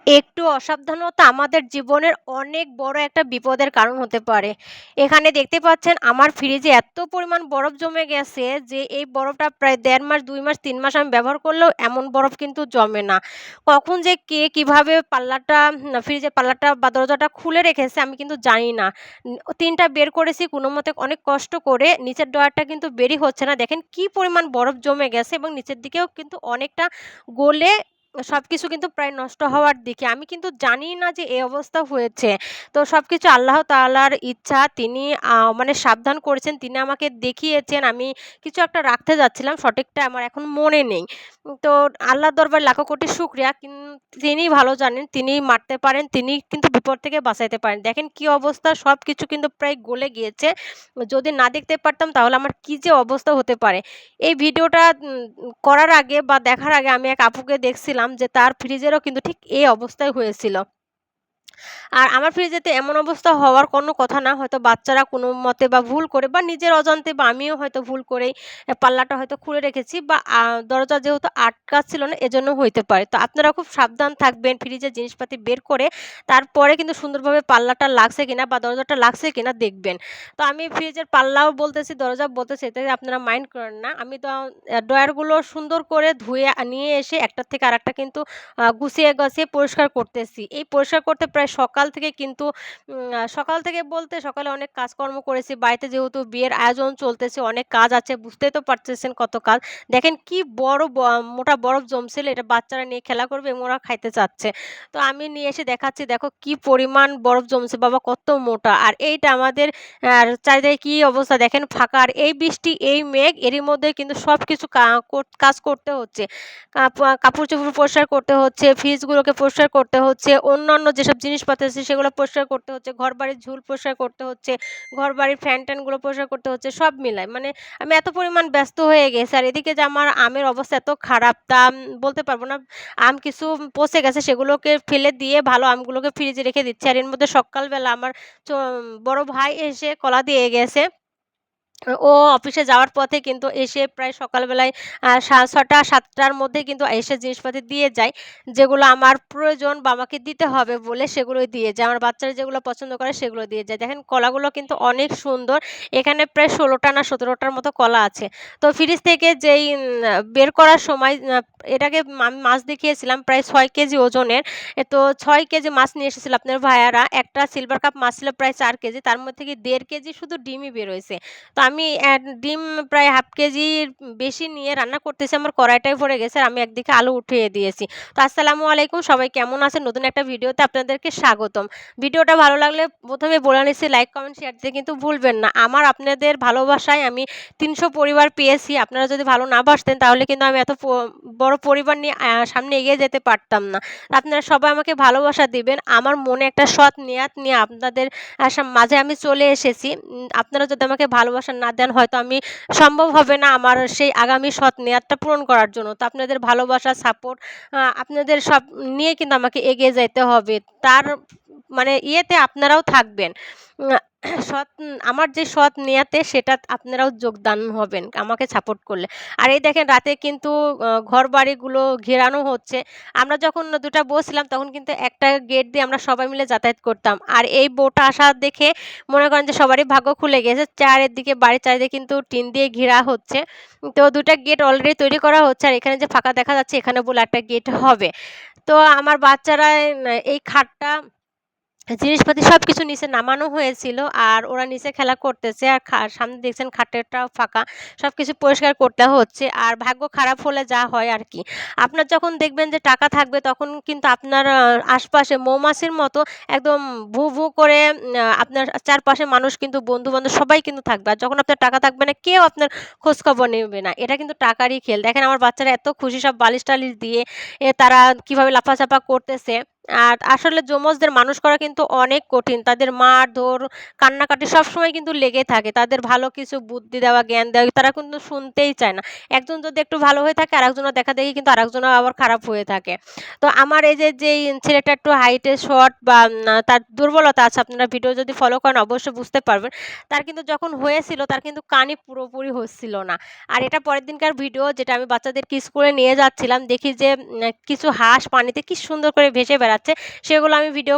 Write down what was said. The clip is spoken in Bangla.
একটু অসাবধানতা আমাদের জীবনের অনেক বড় একটা বিপদের কারণ হতে পারে। এখানে দেখতে পাচ্ছেন আমার ফ্রিজে এত পরিমাণ বরফ জমে গেছে যে এই বরফটা প্রায় ১.৫ মাস, ২ মাস, ৩ মাস আমি ব্যবহার করলেও এমন বরফ কিন্তু জমে না। কখন যে কে কিভাবে ফ্রিজের পাল্লাটা বা দরজাটা খুলে রেখেছে আমি কিন্তু জানি না। ৩ টা বের করেছি কোনমতে অনেক কষ্ট করে। নিচের ড্রয়ারটা কিন্তু বেরই হচ্ছে না। দেখেন কি পরিমাণ বরফ জমে গেছে এবং নিচের দিকেও কিন্তু অনেকটা গলে সবকিছু কিন্তু প্রায় নষ্ট হওয়ার দিকে। আমি কিন্তু জানিই না যে এই অবস্থা হয়েছে। তো সবকিছু আল্লাহ তাআলার ইচ্ছা। তিনি মানে সাবধান করেছেন। তিনি আমাকে দেখিয়েছেন। আমি কিছু একটা রাখতে যাচ্ছিলাম, সঠিকটা আমার এখন মনে নেই। তো আল্লাহর দরবারে লাখো কোটি শুকরিয়া। তিনিই ভালো জানেন, তিনিই মারতে পারেন, তিনিই কিন্তু বিপদ থেকে বাঁচাইতে পারেন। দেখেন কি অবস্থা, সবকিছু কিন্তু প্রায় গলে গিয়েছে। যদি না দেখতে পারতাম তাহলে আমার কি যে অবস্থা হতে পারে। এই ভিডিওটা করার আগে বা দেখার আগে আমি এক আপুকে দেখছিলাম যে তার ফ্রিজেরও কিন্তু ঠিক এই অবস্থাই হয়েছিল। আর আমার ফ্রিজেতে এমন অবস্থা হওয়ার কোনো কথা না। হয়তো বাচ্চারা কোনো মতে বা ভুল করে বা নিজের অজান্তে বা আমিও হয়তো ভুল করেই পাল্লাটা হয়তো খুলে রেখেছি বা দরজা যেহেতু আটকা ছিল না এজন্য হইতে পারে। তো আপনারা খুব সাবধান থাকবেন ফ্রিজের জিনিসপাতি বের করে তারপরে কিন্তু সুন্দরভাবে পাল্লাটা লাগছে কিনা বা দরজাটা লাগছে কিনা দেখবেন। তো আমি ফ্রিজের পাল্লাও বলতেছি, দরজা বলতেছি এতে আপনারা মাইন্ড করেন না। আমি তো ড্রয়ারগুলো সুন্দর করে ধুয়ে নিয়ে এসে একটার থেকে আরেকটা কিন্তু গুছিয়ে গাছিয়ে পরিষ্কার করতেছি। এই পরিষ্কার করতে প্রায় সকাল থেকে কিন্তু সকাল থেকে বলতে সকালে অনেক কাজকর্ম করেছি। বাড়িতে যেহেতু বিয়ের আয়োজন চলতেছে, অনেক কাজ আছে বুঝতেই তো পারতেছেন কত কাজ। দেখেন কি বড় মোটা বরফ জমছিল, এটা বাচ্চারা নিয়ে খেলা করবে এবং ওরা খাইতে চাচ্ছে। তো আমি নিয়ে এসে দেখাচ্ছি, দেখো কি পরিমাণ বরফ জমছে বাবা কত মোটা। আর এইটা আমাদের চারিদিকে কি অবস্থা দেখেন ফাঁকা। আর এই বৃষ্টি, এই মেঘ এরই মধ্যে কিন্তু সবকিছু কাজ করতে হচ্ছে। কাপড়-চোপড় পরিষ্কার করতে হচ্ছে, ফ্রিজগুলোকে পরিষ্কার করতে হচ্ছে, অন্যান্য যেসব জিনিসপাতি আছে সেগুলো পরিষ্কার করতে হচ্ছে, ঘরবাড়ির ঝুল পরিষ্কার করতে হচ্ছে, ঘরবাড়ির ফ্যান-ট্যানগুলো পরিষ্কার করতে হচ্ছে, সব মিলায়। মানে আমি এত পরিমাণ ব্যস্ত হয়ে গেছি। আর এদিকে যে আমার আমের অবস্থা এত খারাপ তা বলতে পারব না। আম কিছু পচে গেছে সেগুলোকে ফেলে দিয়ে ভালো আমগুলোকে ফ্রিজে রেখে দিচ্ছি। আর এর মধ্যে সকালবেলা আমার চ বড় ভাই এসে কলা দিয়ে গেছে। ও অফিসে যাওয়ার পথে কিন্তু এসে প্রায় সকালবেলায় ৬:০০ ৭:০০ র মধ্যে কিন্তু এসে জিনিসপাতি দিয়ে যায়। যেগুলো আমার প্রয়োজন বা আমাকে দিতে হবে বলে সেগুলোই দিয়ে যায়। আমার বাচ্চারা যেগুলো পছন্দ করে সেগুলো দিয়ে যায়। দেখেন কলাগুলো কিন্তু অনেক সুন্দর। এখানে প্রায় ১৬ টা না ১৭ টার মতো কলা আছে। তো ফ্রিজ থেকে যেই বের করার সময় এটাকে আমি মাছ দেখিয়েছিলাম প্রায় ৬ কেজি ওজনের। তো ৬ কেজি মাছ নিয়ে এসেছিল আপনার ভাইয়ারা। একটা সিলভার কাপ মাছ ছিল প্রায় ৪ কেজি। তার মধ্যে থেকে ১.৫ কেজি শুধু ডিমই বের হইছে। তো আমি ডিম প্রায় ১/২ কেজির বেশি নিয়ে রান্না করতেছি। আমার কড়াইটাই ভরে গেছে। আর আমি একদিকে আলু উঠিয়ে দিয়েছি। তো আসসালামু আলাইকুম, সবাই কেমন আছেন? নতুন একটা ভিডিওতে আপনাদেরকে স্বাগতম। ভিডিওটা ভালো লাগলে ১ম এ বলে নিচ্ছি লাইক, কমেন্ট, শেয়ার দিতে কিন্তু ভুলবেন না। আপনাদের ভালোবাসায় আমি ৩০০ পরিবার পেয়েছি। আপনারা যদি ভালো না বাসতেন তাহলে কিন্তু আমি এত বড় পরিবার নিয়ে সামনে এগিয়ে যেতে পারতাম না। আপনারা সবাই আমাকে ভালোবাসা দিবেন। আমার মনে একটা সৎ নেয়াত নিয়ে আপনাদের মাঝে আমি চলে এসেছি। আপনারা যদি আমাকে ভালোবাসা না দেন হয়তো আমি সম্ভব হবে না আমার সেই আগামী সৎ নেয়াতটা পূরণ করার জন্য। তো আপনাদের ভালোবাসা, সাপোর্ট আপনাদের সব নিয়ে কিন্তু আমাকে এগিয়ে যাইতে হবে। তার মানে ইয়েতে আপনারাও থাকবেন। উম আমার যে সৎ নেয়াতে সেটা আপনারাও যোগদান হবেন আমাকে সাপোর্ট করলে। আর এই দেখেন রাতে কিন্তু ঘরবাড়িগুলো ঘেরানো হচ্ছে। আমরা যখন ২ টা বউ ছিলাম তখন কিন্তু একটা গেট দিয়ে আমরা সবাই মিলে যাতায়াত করতাম। আর এই বউটা আসা দেখে মনে করেন যে সবারই ভাগ্য খুলে গেছে। চারিদিকে বাড়ির চারিদিকে কিন্তু টিন দিয়ে ঘেরা হচ্ছে। তো ২ টা গেট অলরেডি তৈরি করা হচ্ছে। আর এখানে যে ফাঁকা দেখা যাচ্ছে এখানে বলে একটা গেট হবে। তো আমার বাচ্চারা এই খাটটা জিনিসপাতি সবকিছু নিচে নামানো হয়েছিল। আর ওরা নিচে খেলা করতেছে। আর সামনে দেখছেন খাটেরটাও ফাঁকা। সবকিছু পরিষ্কার করতে হচ্ছে। আর ভাগ্য খারাপ হলে যা হয় আরকি। আপনার যখন দেখবেন যে টাকা থাকবে তখন কিন্তু আপনার আশপাশে মৌমাছির মতো একদম ভু, ভু করে আপনার চারপাশে মানুষ কিন্তু বন্ধু-বান্ধব সবাই কিন্তু থাকবে। আর যখন আপনার টাকা থাকবে না কেউ আপনার খোঁজখবর নেবে না। এটা কিন্তু টাকারই খেল। দেখেন আমার বাচ্চারা এত খুশি সব বালিশ-টালিশ দিয়ে তারা কিভাবে লাফাঝাপা করতেছে। আর আসলে যমজদের মানুষ করা কিন্তু অনেক কঠিন। তাদের মারধর, কান্নাকাটি সবসময় কিন্তু লেগে থাকে। তাদের ভালো কিছু বুদ্ধি দেওয়া, জ্ঞান দেওয়া তারা কিন্তু শুনতেই চায় না। একজন যদি একটু ভালো হয়ে থাকে আরেকজনের দেখাদেখি কিন্তু আরেকজনও আবার খারাপ হয়ে থাকে। তো আমার এই যে যেই ছেলেটা একটু হাইটে শর্ট বা তার দুর্বলতা আছে আপনারা ভিডিও যদি ফলো করেন অবশ্যই বুঝতে পারবেন। তার কিন্তু যখন হয়েছিল তার কিন্তু কানই পুরোপুরি হচ্ছিল না। আর এটা পরের দিনকার ভিডিও যেটা আমি বাচ্চাদেরকে স্কুলে নিয়ে যাচ্ছিলাম। দেখি যে কিছু হাঁস পানিতে কি সুন্দর করে ভেসে বেড়াচ্ছে। যাচ্ছে, সেগুলো আমি ভিডিও